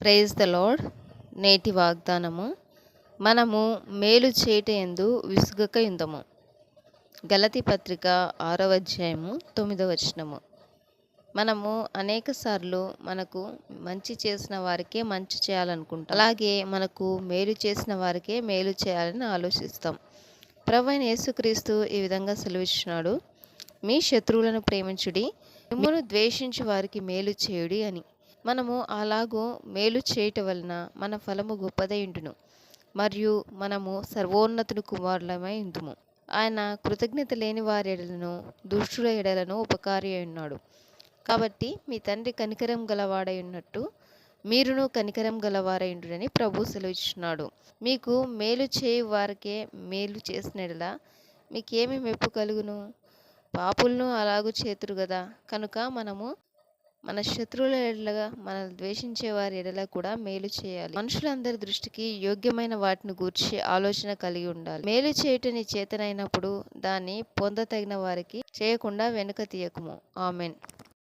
Praise the lord. నేటి వాగ్దానము, మనము మేలు చేయటయందు విసుగక యుందము. గలతీ పత్రిక 6వ అధ్యాయము 9వ వచనము. మనము అనేక సార్లు మనకు మంచి చేసిన వారికే మంచి చేయాలనుకుంటాం, అలాగే మనకు మేలు చేసిన వారికే మేలు చేయాలని ఆలోచిస్తాం. ప్రభువైన యేసుక్రీస్తు ఈ విధంగా సెలవిచ్చినాడు, మీ శత్రువులను ప్రేమించుడి, మిమ్మును ద్వేషించు వారికి మేలు చేయుడి అని. మనము అలాగూ మేలు చేయటం వలన మన ఫలము గొప్పదై ఉండును, మరియు మనము సర్వోన్నతుని కుమారులమై ఉందుము. ఆయన కృతజ్ఞత లేని వారి ఎడలను దుష్టుల ఎడలను ఉపకారి అయి ఉన్నాడు. కాబట్టి మీ తండ్రి కనికరం గలవాడై ఉన్నట్టు మీరును కనికరం గలవారై ఉండునని ప్రభు సెలవిస్తున్నాడు. మీకు మేలు చేయు వారికే మేలు చేసిన ఎడల మీకేమి మెప్పు కలుగును? పాపులను అలాగూ చేతురు కదా. కనుక మనము మన శత్రువుల ఎడలగా, మనల్ని ద్వేషించే వారి ఎడల కూడా మేలు చేయాలి. మనుషులందరి దృష్టికి యోగ్యమైన వాటిని గూర్చి ఆలోచన కలిగి ఉండాలి. మేలు చేయుట నీ చేతనైనప్పుడు దాన్ని పొందతగిన వారికి చేయకుండా వెనుక తీయకుము. ఆమెన్.